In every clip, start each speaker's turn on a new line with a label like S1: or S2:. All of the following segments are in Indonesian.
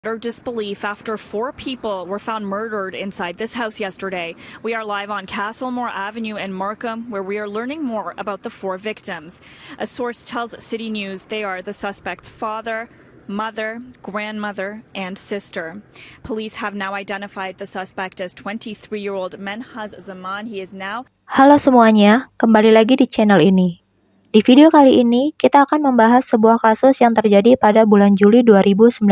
S1: Utter disbelief after 4 people were found murdered inside this house yesterday. We are live on Castlemore Avenue in Markham, where we are learning more about the 4 victims. A source tells City News they are the suspect's father, mother, grandmother, and sister. Police have now identified the suspect as 23-year-old Menhaz Zaman. He is now...
S2: Halo semuanya, kembali lagi di channel ini. Di video kali ini, kita akan membahas sebuah kasus yang terjadi pada bulan Juli 2019,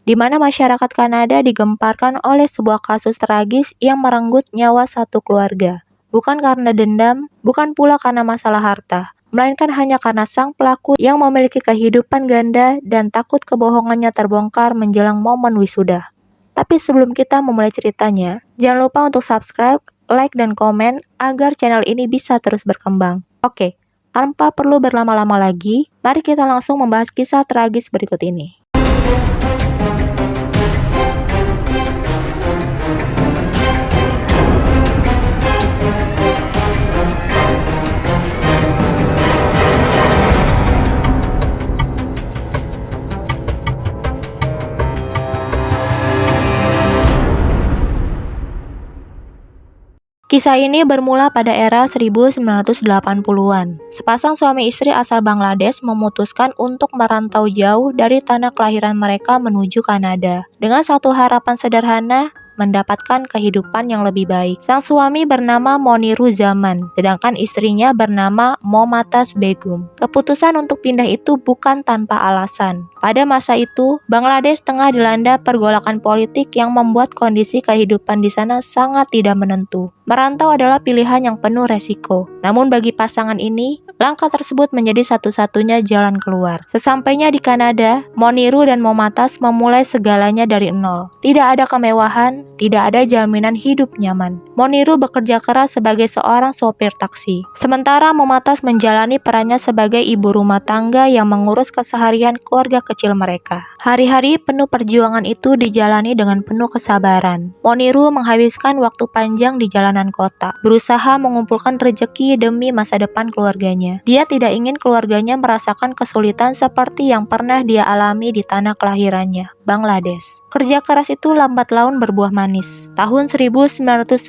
S2: di mana masyarakat Kanada digemparkan oleh sebuah kasus tragis yang merenggut nyawa satu keluarga. Bukan karena dendam, bukan pula karena masalah harta, melainkan hanya karena sang pelaku yang memiliki kehidupan ganda dan takut kebohongannya terbongkar menjelang momen wisuda. Tapi sebelum kita memulai ceritanya, jangan lupa untuk subscribe, like, dan komen agar channel ini bisa terus berkembang. Oke, tanpa perlu berlama-lama lagi, mari kita langsung membahas kisah tragis berikut ini. Kisah ini bermula pada era 1980-an. Sepasang suami istri asal Bangladesh memutuskan untuk merantau jauh dari tanah kelahiran mereka menuju Kanada. Dengan satu harapan sederhana, mendapatkan kehidupan yang lebih baik. Sang suami bernama Moniru Zaman, sedangkan istrinya bernama Momatas Begum. Keputusan untuk pindah itu bukan tanpa alasan. Pada masa itu, Bangladesh tengah dilanda pergolakan politik yang membuat kondisi kehidupan di sana sangat tidak menentu. Merantau adalah pilihan yang penuh resiko. Namun bagi pasangan ini, langkah tersebut menjadi satu-satunya jalan keluar. Sesampainya di Kanada, Moniru dan Momatas memulai segalanya dari nol. Tidak ada kemewahan, tidak ada jaminan hidup nyaman. Moniru bekerja keras sebagai seorang sopir taksi. Sementara Momatas menjalani perannya sebagai ibu rumah tangga yang mengurus keseharian keluarga kecil mereka. Hari-hari penuh perjuangan itu dijalani dengan penuh kesabaran. Moniru menghabiskan waktu panjang di jalanan kota, berusaha mengumpulkan rezeki demi masa depan keluarganya. Dia tidak ingin keluarganya merasakan kesulitan seperti yang pernah dia alami di tanah kelahirannya, Bangladesh. Kerja keras itu lambat laun berbuah manis. Tahun 1996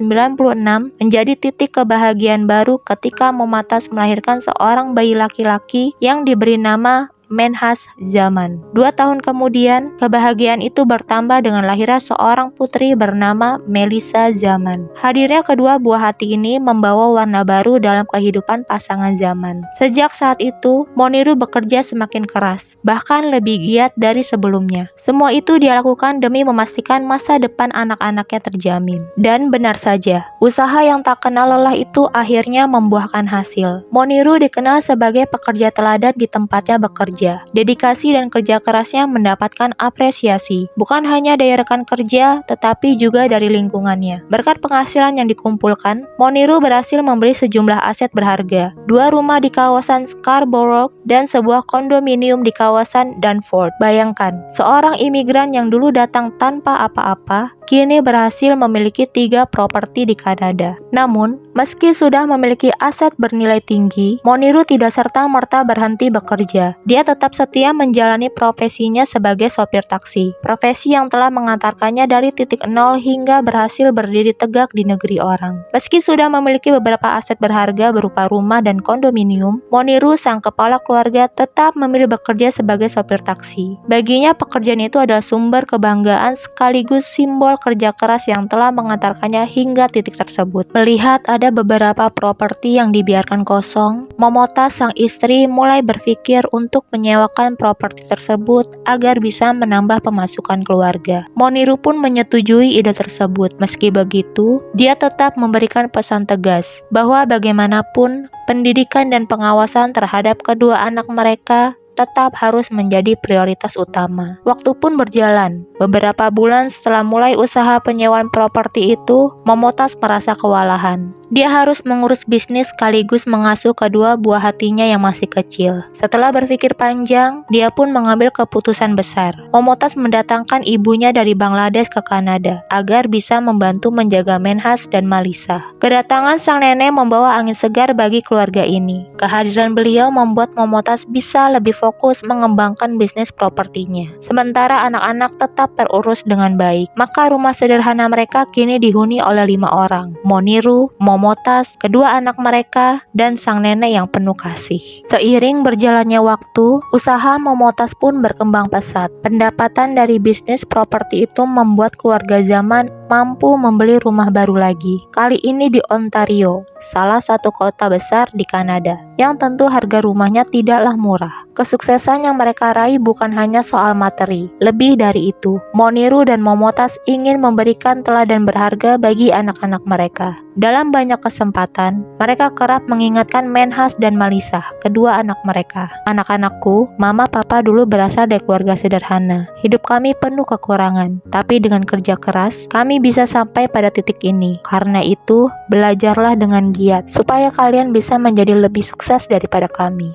S2: menjadi titik kebahagiaan baru ketika Momatas melahirkan seorang bayi laki-laki yang diberi nama Menhaz Zaman. 2 tahun kemudian, kebahagiaan itu bertambah dengan lahirnya seorang putri bernama Melissa Zaman. Hadirnya kedua buah hati ini membawa warna baru dalam kehidupan pasangan Zaman. Sejak saat itu, Moniru bekerja semakin keras, bahkan lebih giat dari sebelumnya. Semua itu dia lakukan demi memastikan masa depan anak-anaknya terjamin. Dan benar saja, usaha yang tak kenal lelah itu akhirnya membuahkan hasil. Moniru dikenal sebagai pekerja teladan di tempatnya bekerja. Dedikasi dan kerja kerasnya mendapatkan apresiasi, bukan hanya dari rekan kerja, tetapi juga dari lingkungannya. Berkat penghasilan yang dikumpulkan, Moniru berhasil membeli sejumlah aset berharga, 2 rumah di kawasan Scarborough dan sebuah kondominium di kawasan Danforth. Bayangkan, seorang imigran yang dulu datang tanpa apa-apa, kini berhasil memiliki 3 properti di Kanada. Namun, meski sudah memiliki aset bernilai tinggi, Moniru tidak serta-merta berhenti bekerja. Dia tetap setia menjalani profesinya sebagai sopir taksi, profesi yang telah mengantarkannya dari titik nol hingga berhasil berdiri tegak di negeri orang. Meski sudah memiliki beberapa aset berharga berupa rumah dan kondominium, Moniru, sang kepala keluarga, tetap memilih bekerja sebagai sopir taksi. Baginya, pekerjaan itu adalah sumber kebanggaan sekaligus simbol kerja keras yang telah mengantarkannya hingga titik tersebut. Melihat ada beberapa properti yang dibiarkan kosong, Momatas, sang istri, mulai berpikir untuk menyewakan properti tersebut agar bisa menambah pemasukan keluarga. Moniru pun menyetujui ide tersebut. Meski begitu, dia tetap memberikan pesan tegas bahwa bagaimanapun pendidikan dan pengawasan terhadap kedua anak mereka tetap harus menjadi prioritas utama. Waktu pun berjalan. Beberapa bulan setelah mulai usaha penyewaan properti itu, Momatas merasa kewalahan. Dia harus mengurus bisnis sekaligus mengasuh kedua buah hatinya yang masih kecil. Setelah berpikir panjang, dia pun mengambil keputusan besar. Momotaz mendatangkan ibunya dari Bangladesh ke Kanada agar bisa membantu menjaga Menhas dan Malisa. Kedatangan sang nenek membawa angin segar bagi keluarga ini. Kehadiran beliau membuat Momotaz bisa lebih fokus mengembangkan bisnis propertinya. Sementara anak-anak tetap terurus dengan baik. Maka rumah sederhana mereka kini dihuni oleh 5 orang. Moniru, Momotaz, kedua anak mereka, dan sang nenek yang penuh kasih. Seiring berjalannya waktu, usaha Momotaz pun berkembang pesat. Pendapatan dari bisnis properti itu membuat keluarga Zaman mampu membeli rumah baru lagi. Kali ini di Ontario, salah satu kota besar di Kanada, yang tentu harga rumahnya tidaklah murah. Kesuksesan yang mereka raih bukan hanya soal materi. Lebih dari itu, Moniru dan Momotaz ingin memberikan teladan berharga bagi anak-anak mereka. Dalam banyak kesempatan, mereka kerap mengingatkan Menhas dan Malisa, kedua anak mereka. Anak-anakku, mama papa dulu berasal dari keluarga sederhana. Hidup kami penuh kekurangan, tapi dengan kerja keras, kami bisa sampai pada titik ini. Karena itu, belajarlah dengan giat, supaya kalian bisa menjadi lebih sukses daripada kami.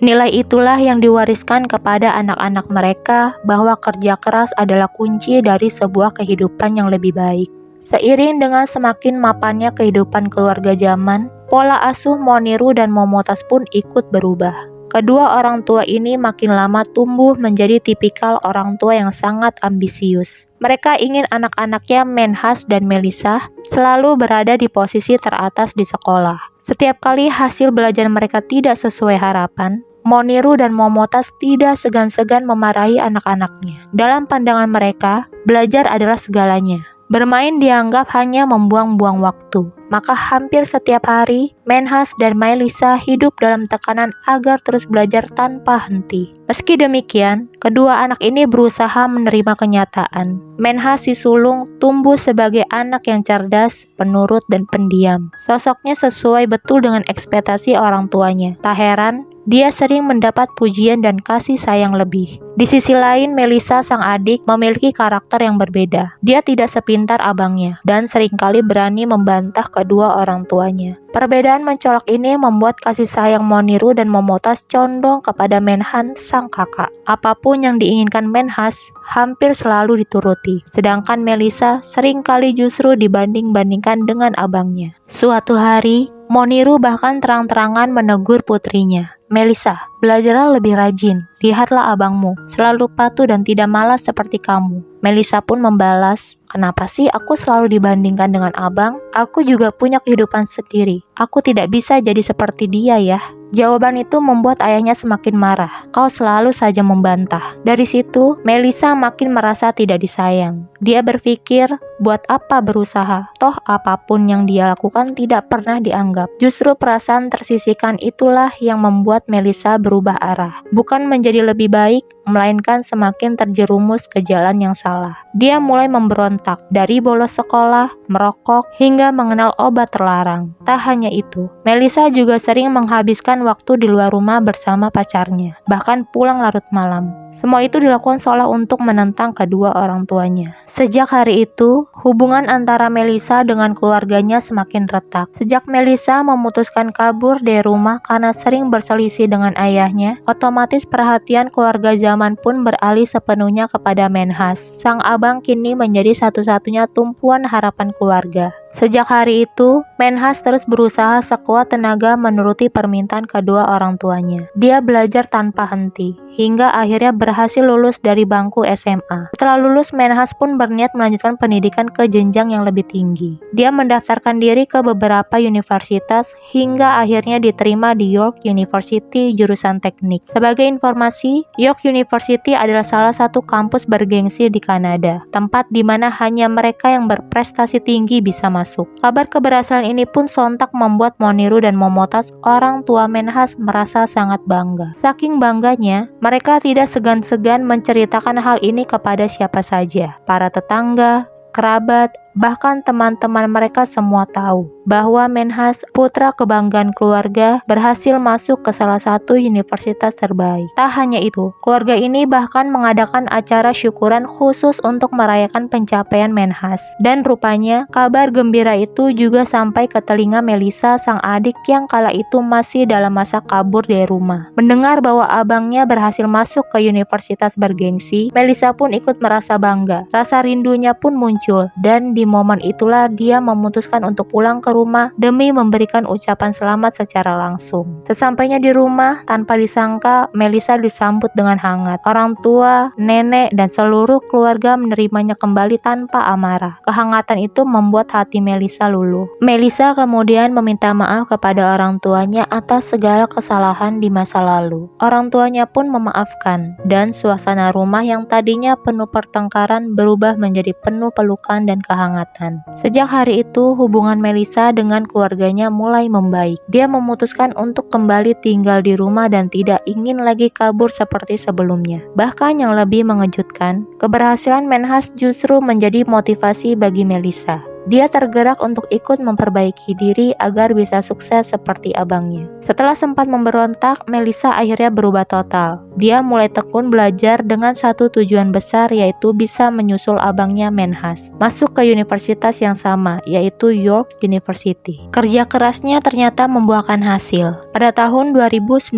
S2: Nilai itulah yang diwariskan kepada anak-anak mereka bahwa kerja keras adalah kunci dari sebuah kehidupan yang lebih baik. Seiring dengan semakin mapannya kehidupan keluarga Zaman, pola asuh Moniru dan Momotaz pun ikut berubah. Kedua orang tua ini makin lama tumbuh menjadi tipikal orang tua yang sangat ambisius. Mereka ingin anak-anaknya Menhas dan Melisa selalu berada di posisi teratas di sekolah. Setiap kali hasil belajar mereka tidak sesuai harapan, Moniru dan Momotaz tidak segan-segan memarahi anak-anaknya. Dalam pandangan mereka, belajar adalah segalanya. Bermain dianggap hanya membuang-buang waktu. Maka hampir setiap hari, Menhas dan Melisa hidup dalam tekanan agar terus belajar tanpa henti. Meski demikian, kedua anak ini berusaha menerima kenyataan. Menhas si sulung tumbuh sebagai anak yang cerdas, penurut, dan pendiam. Sosoknya sesuai betul dengan ekspektasi orang tuanya. Tak heran, dia sering mendapat pujian dan kasih sayang lebih. Di sisi lain, Melisa sang adik memiliki karakter yang berbeda. Dia tidak sepintar abangnya dan seringkali berani membantah kedua orang tuanya. Perbedaan mencolok ini membuat kasih sayang Moniru dan Momotaz condong kepada Menhan sang kakak. Apapun yang diinginkan Menhas hampir selalu dituruti, sedangkan Melisa seringkali justru dibanding-bandingkan dengan abangnya. Suatu hari, Moniru bahkan terang-terangan menegur putrinya. Melisa, belajarlah lebih rajin. Lihatlah abangmu, selalu patuh dan tidak malas seperti kamu. Melisa pun membalas, kenapa sih aku selalu dibandingkan dengan abang? Aku juga punya kehidupan sendiri. Aku tidak bisa jadi seperti dia ya. Jawaban itu membuat ayahnya semakin marah. Kau selalu saja membantah. Dari situ, Melisa makin merasa tidak disayang. Dia berpikir, buat apa berusaha? Toh apapun yang dia lakukan tidak pernah dianggap. Justru perasaan tersisihkan itulah yang membuat Melisa berubah arah. Bukan menjadi lebih baik, melainkan semakin terjerumus ke jalan yang salah. Dia mulai memberontak, dari bolos sekolah, merokok, hingga mengenal obat terlarang. Tak hanya itu, Melisa juga sering menghabiskan waktu di luar rumah bersama pacarnya, bahkan pulang larut malam. Semua itu dilakukan seolah untuk menentang kedua orang tuanya. Sejak hari itu, hubungan antara Melisa dengan keluarganya semakin retak. Sejak Melisa memutuskan kabur dari rumah karena sering berselisih dengan ayahnya, otomatis perhatian keluarga Zaman pun beralih sepenuhnya kepada Menhas. Sang abang kini menjadi satu-satunya tumpuan harapan keluarga. Sejak hari itu, Menhas terus berusaha sekuat tenaga menuruti permintaan kedua orang tuanya. Dia belajar tanpa henti, hingga akhirnya berhasil lulus dari bangku SMA. Setelah lulus, Menhas pun berniat melanjutkan pendidikan ke jenjang yang lebih tinggi. Dia mendaftarkan diri ke beberapa universitas, hingga akhirnya diterima di York University jurusan teknik. Sebagai informasi, York University adalah salah satu kampus bergengsi di Kanada, tempat di mana hanya mereka yang berprestasi tinggi bisa masuk. Kabar keberhasilan ini pun sontak membuat Moniru dan Momotaz, orang tua Menhas, merasa sangat bangga. Saking bangganya, mereka tidak segan-segan menceritakan hal ini kepada siapa saja, para tetangga, kerabat, Bahkan teman-teman mereka semua tahu bahwa Menhas, putra kebanggaan keluarga, berhasil masuk ke salah satu universitas terbaik. Tak hanya itu, keluarga ini bahkan mengadakan acara syukuran khusus untuk merayakan pencapaian Menhas. Dan rupanya kabar gembira itu juga sampai ke telinga Melissa, sang adik yang kala itu masih dalam masa kabur dari rumah. Mendengar bahwa abangnya berhasil masuk ke universitas bergengsi, Melissa pun ikut merasa bangga. Rasa rindunya pun muncul, dan di momen itulah dia memutuskan untuk pulang ke rumah demi memberikan ucapan selamat secara langsung. Sesampainya di rumah, tanpa disangka Melissa disambut dengan hangat. Orang tua, nenek, dan seluruh keluarga menerimanya kembali tanpa amarah. Kehangatan itu membuat hati Melissa luluh. Melissa kemudian meminta maaf kepada orang tuanya atas segala kesalahan di masa lalu. Orang tuanya pun memaafkan, dan suasana rumah yang tadinya penuh pertengkaran berubah menjadi penuh pelukan dan kehangatan. Sejak hari itu, hubungan Melissa dengan keluarganya mulai membaik. Dia memutuskan untuk kembali tinggal di rumah dan tidak ingin lagi kabur seperti sebelumnya. Bahkan yang lebih mengejutkan, keberhasilan Menhas justru menjadi motivasi bagi Melissa. Dia tergerak untuk ikut memperbaiki diri agar bisa sukses seperti abangnya. Setelah sempat memberontak, Melissa akhirnya berubah total. Dia mulai tekun belajar dengan satu tujuan besar, yaitu bisa menyusul abangnya Menhas masuk ke universitas yang sama, yaitu York University. Kerja kerasnya ternyata membuahkan hasil. Pada tahun 2019,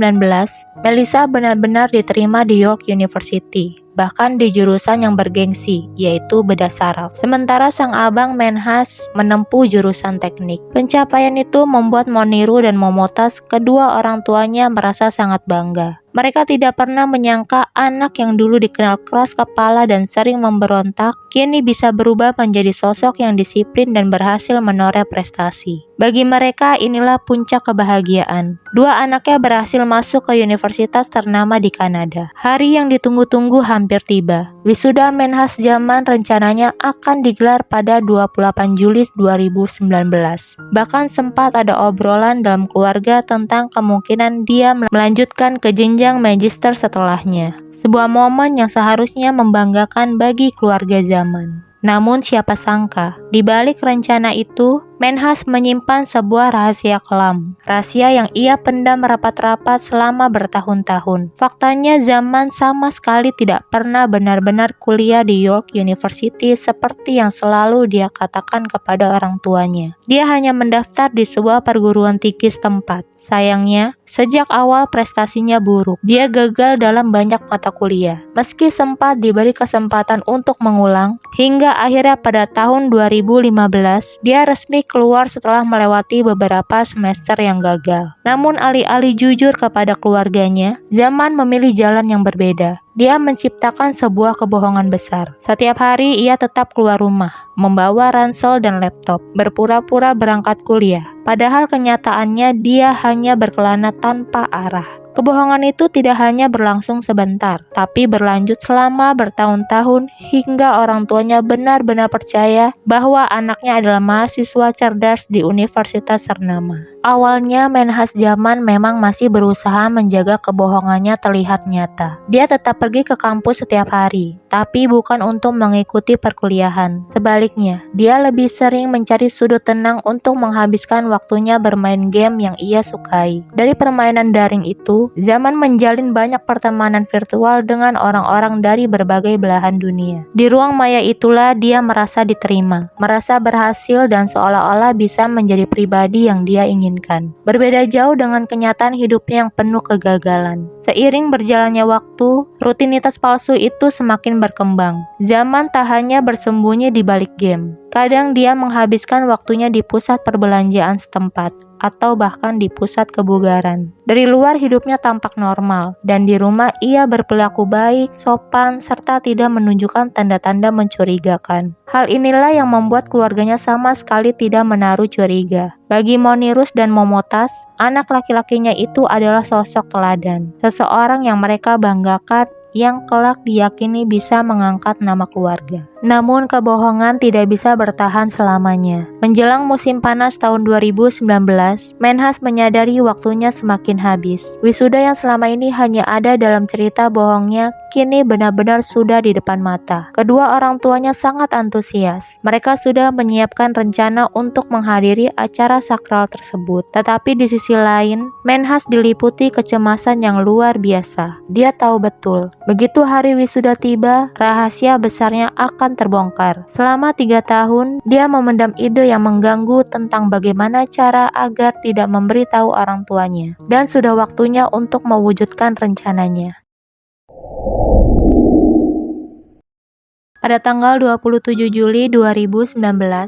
S2: Melissa benar-benar diterima di York University, bahkan di jurusan yang bergengsi, yaitu bedah saraf. Sementara sang abang Menhas menempuh jurusan teknik. Pencapaian itu membuat Moniru dan Momotas, kedua orang tuanya, merasa sangat bangga. Mereka tidak pernah menyangka anak yang dulu dikenal keras kepala dan sering memberontak, kini bisa berubah menjadi sosok yang disiplin dan berhasil menoreh prestasi. Bagi mereka, inilah puncak kebahagiaan. Dua anaknya berhasil masuk ke universitas ternama di Kanada. Hari yang ditunggu-tunggu hampir tiba. Wisuda Menhas zaman rencananya akan digelar pada 28 Juli 2019. Bahkan sempat ada obrolan dalam keluarga tentang kemungkinan dia melanjutkan ke jenjang magister setelahnya. Sebuah momen yang seharusnya membanggakan bagi keluarga zaman. Namun siapa sangka, di balik rencana itu, Menhas menyimpan sebuah rahasia kelam. Rahasia yang ia pendam rapat-rapat selama bertahun-tahun. Faktanya Zaman sama sekali tidak pernah benar-benar kuliah di York University seperti yang selalu dia katakan kepada orang tuanya. Dia hanya mendaftar di sebuah perguruan tinggi setempat. Sayangnya, sejak awal prestasinya buruk. Dia gagal dalam banyak mata kuliah. Meski sempat diberi kesempatan untuk mengulang, hingga akhirnya pada tahun 2015, dia resmi keluar setelah melewati beberapa semester yang gagal. Namun alih-alih jujur kepada keluarganya, Zaman memilih jalan yang berbeda. Dia menciptakan sebuah kebohongan besar. Setiap hari ia tetap keluar rumah, membawa ransel dan laptop, berpura-pura berangkat kuliah. Padahal kenyataannya dia hanya berkelana tanpa arah. Kebohongan itu tidak hanya berlangsung sebentar, tapi berlanjut selama bertahun-tahun hingga orang tuanya benar-benar percaya bahwa anaknya adalah mahasiswa cerdas di universitas ternama. Awalnya Menhas Zaman memang masih berusaha menjaga kebohongannya terlihat nyata. Dia tetap pergi ke kampus setiap hari, tapi bukan untuk mengikuti perkuliahan. Sebaliknya, dia lebih sering mencari sudut tenang untuk menghabiskan waktunya bermain game yang ia sukai. Dari permainan daring itu, Zaman menjalin banyak pertemanan virtual dengan orang-orang dari berbagai belahan dunia. Di ruang maya itulah dia merasa diterima, merasa berhasil, dan seolah-olah bisa menjadi pribadi yang dia inginkan. Berbeda jauh dengan kenyataan hidupnya yang penuh kegagalan. Seiring berjalannya waktu, rutinitas palsu itu semakin berkembang. Zaman tak hanya bersembunyi di balik game. Kadang dia menghabiskan waktunya di pusat perbelanjaan setempat, atau bahkan di pusat kebugaran. Dari luar hidupnya tampak normal, dan di rumah ia berperilaku baik, sopan, serta tidak menunjukkan tanda-tanda mencurigakan. Hal inilah yang membuat keluarganya sama sekali tidak menaruh curiga. Bagi Monirus dan Momotas, anak laki-lakinya itu adalah sosok teladan, seseorang yang mereka banggakan, yang kelak diyakini bisa mengangkat nama keluarga. Namun kebohongan tidak bisa bertahan selamanya. Menjelang musim panas tahun 2019, Menhas menyadari waktunya semakin habis. Wisuda yang selama ini hanya ada dalam cerita bohongnya, kini benar-benar sudah di depan mata. Kedua orang tuanya sangat antusias. Mereka sudah menyiapkan rencana untuk menghadiri acara sakral tersebut. Tetapi di sisi lain, Menhas diliputi kecemasan yang luar biasa. Dia tahu betul, begitu hari wisuda tiba, rahasia besarnya akan terbongkar. Selama 3 tahun, dia memendam ide yang mengganggu tentang bagaimana cara agar tidak memberitahu orang tuanya. Dan sudah waktunya untuk mewujudkan rencananya. Pada tanggal 27 Juli 2019,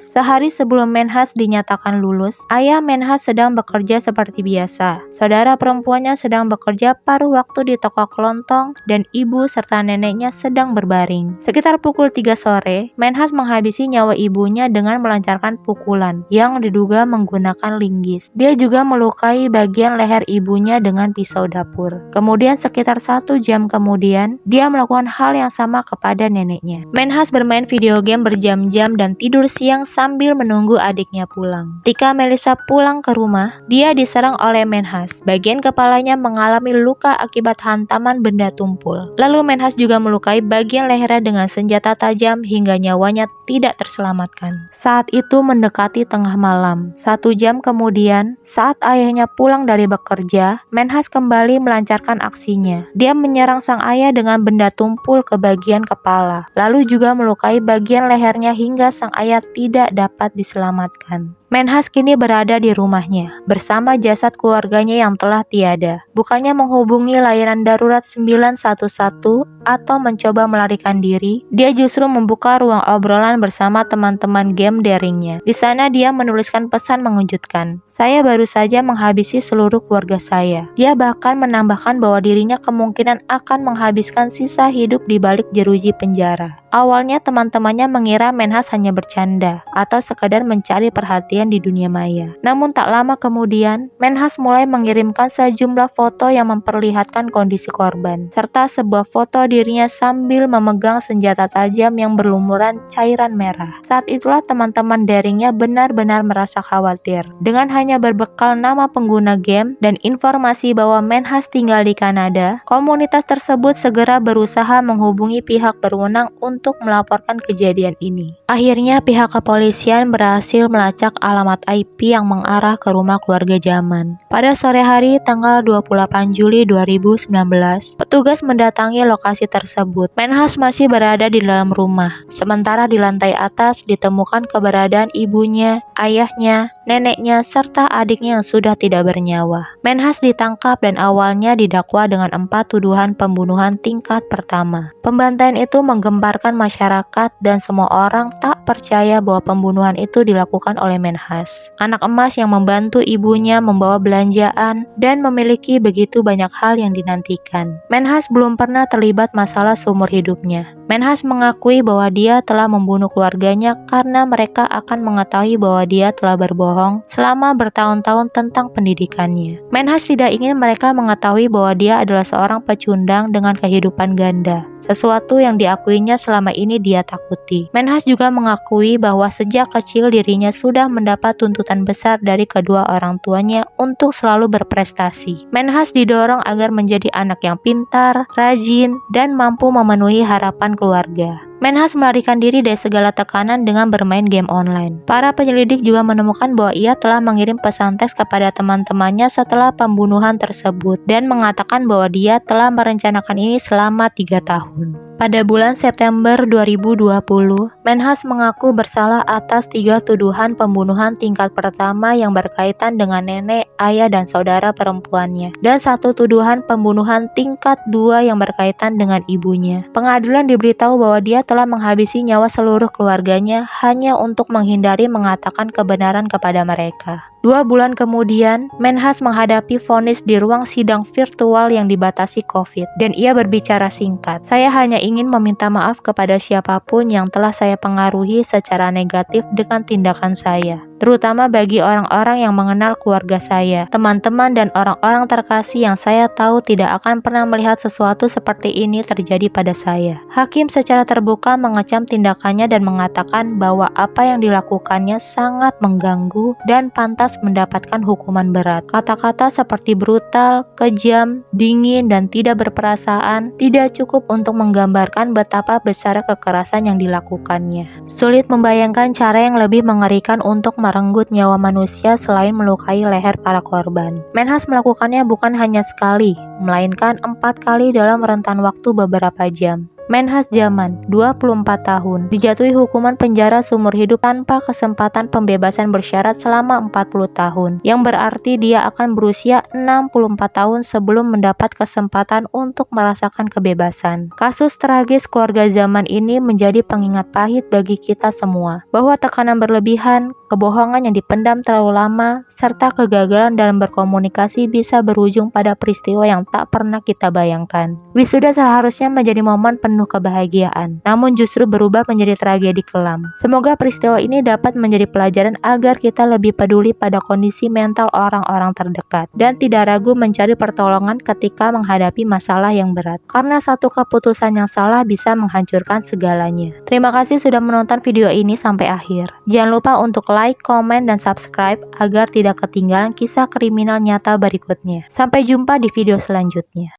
S2: sehari sebelum Menhas dinyatakan lulus, ayah Menhas sedang bekerja seperti biasa. Saudara perempuannya sedang bekerja paruh waktu di toko kelontong dan ibu serta neneknya sedang berbaring. Sekitar pukul 3 sore, Menhas menghabisi nyawa ibunya dengan melancarkan pukulan yang diduga menggunakan linggis. Dia juga melukai bagian leher ibunya dengan pisau dapur. Kemudian sekitar 1 jam kemudian, dia melakukan hal yang sama kepada neneknya. Menhas bermain video game berjam-jam dan tidur siang sambil menunggu adiknya pulang. Ketika Melissa pulang ke rumah, dia diserang oleh Menhas. Bagian kepalanya mengalami luka akibat hantaman benda tumpul. Lalu Menhas juga melukai bagian lehernya dengan senjata tajam hingga nyawanya tidak terselamatkan. Saat itu mendekati tengah malam. 1 jam kemudian, saat ayahnya pulang dari bekerja, Menhas kembali melancarkan aksinya. Dia menyerang sang ayah dengan benda tumpul ke bagian kepala. Lalu juga melukai bagian lehernya hingga sang ayah tidak dapat diselamatkan. Menhas kini berada di rumahnya, bersama jasad keluarganya yang telah tiada. Bukannya menghubungi layanan darurat 911 atau mencoba melarikan diri, dia justru membuka ruang obrolan bersama teman-teman game daringnya. Di sana dia menuliskan pesan mengejutkan. Saya baru saja menghabisi seluruh keluarga saya. Dia bahkan menambahkan bahwa dirinya kemungkinan akan menghabiskan sisa hidup di balik jeruji penjara. Awalnya teman-temannya mengira Menhas hanya bercanda atau sekadar mencari perhatian di dunia maya. Namun tak lama kemudian, Menhas mulai mengirimkan sejumlah foto yang memperlihatkan kondisi korban, serta sebuah foto dirinya sambil memegang senjata tajam yang berlumuran cairan merah. Saat itulah teman-teman daringnya benar-benar merasa khawatir. Dengan hanya berbekal nama pengguna game dan informasi bahwa Menhas tinggal di Kanada, komunitas tersebut segera berusaha menghubungi pihak berwenang untuk melaporkan kejadian ini. Akhirnya pihak kepolisian berhasil melacak alamat IP yang mengarah ke rumah keluarga Zaman. Pada sore hari tanggal 28 Juli 2019, petugas mendatangi lokasi tersebut. Menhas masih berada di dalam rumah, sementara di lantai atas ditemukan keberadaan ibunya, ayahnya, neneknya, serta adiknya yang sudah tidak bernyawa. Menhas ditangkap dan awalnya didakwa dengan 4 tuduhan pembunuhan tingkat pertama. Pembantaian itu menggemparkan masyarakat dan semua orang tak percaya bahwa pembunuhan itu dilakukan oleh Menhas, anak emas yang membantu ibunya membawa belanjaan dan memiliki begitu banyak hal yang dinantikan. Menhas belum pernah terlibat masalah seumur hidupnya. Menhas mengakui bahwa dia telah membunuh keluarganya karena mereka akan mengetahui bahwa dia telah berbohong selama bertahun-tahun tentang pendidikannya. Menhas tidak ingin mereka mengetahui bahwa dia adalah seorang pecundang dengan kehidupan ganda, sesuatu yang diakuinya selama ini dia takuti. Menhas juga mengakui bahwa sejak kecil dirinya sudah mendapat tuntutan besar dari kedua orang tuanya untuk selalu berprestasi. Menhas didorong agar menjadi anak yang pintar, rajin, dan mampu memenuhi harapan keluarga. Menhas melarikan diri dari segala tekanan dengan bermain game online. Para penyelidik juga menemukan bahwa ia telah mengirim pesan teks kepada teman-temannya setelah pembunuhan tersebut dan mengatakan bahwa dia telah merencanakan ini selama 3 tahun. Pada bulan September 2020, Menhas mengaku bersalah atas 3 tuduhan pembunuhan tingkat pertama yang berkaitan dengan nenek, ayah, dan saudara perempuannya, dan 1 tuduhan pembunuhan tingkat 2 yang berkaitan dengan ibunya. Pengadilan diberitahu bahwa dia telah menghabisi nyawa seluruh keluarganya hanya untuk menghindari mengatakan kebenaran kepada mereka. 2 bulan kemudian, Menhas menghadapi vonis di ruang sidang virtual yang dibatasi COVID, dan ia berbicara singkat. Saya hanya ingin meminta maaf kepada siapapun yang telah saya pengaruhi secara negatif dengan tindakan saya. terutama bagi orang-orang yang mengenal keluarga saya, teman-teman dan orang-orang terkasih yang saya tahu tidak akan pernah melihat sesuatu seperti ini terjadi pada saya. Hakim secara terbuka mengecam tindakannya dan mengatakan bahwa apa yang dilakukannya sangat mengganggu dan pantas mendapatkan hukuman berat. Kata-kata seperti brutal, kejam, dingin, dan tidak berperasaan tidak cukup untuk menggambarkan betapa besar kekerasan yang dilakukannya. Sulit membayangkan cara yang lebih mengerikan untuk merenggut nyawa manusia selain melukai leher para korban. Menhas melakukannya bukan hanya sekali, melainkan 4 kali dalam rentan waktu beberapa jam. Menhas Zaman, 24 tahun, dijatuhi hukuman penjara seumur hidup tanpa kesempatan pembebasan bersyarat selama 40 tahun, yang berarti dia akan berusia 64 tahun sebelum mendapat kesempatan untuk merasakan kebebasan. Kasus tragis keluarga Zaman ini menjadi pengingat pahit bagi kita semua, bahwa tekanan berlebihan, kebohongan yang dipendam terlalu lama, serta kegagalan dalam berkomunikasi bisa berujung pada peristiwa yang tak pernah kita bayangkan. Wisuda seharusnya menjadi momen penuh kebahagiaan, namun justru berubah menjadi tragedi kelam. Semoga peristiwa ini dapat menjadi pelajaran agar kita lebih peduli pada kondisi mental orang-orang terdekat, dan tidak ragu mencari pertolongan ketika menghadapi masalah yang berat, karena satu keputusan yang salah bisa menghancurkan segalanya. Terima kasih sudah menonton video ini sampai akhir. Jangan lupa untuk like, komen, dan subscribe agar tidak ketinggalan kisah kriminal nyata berikutnya. Sampai jumpa di video selanjutnya.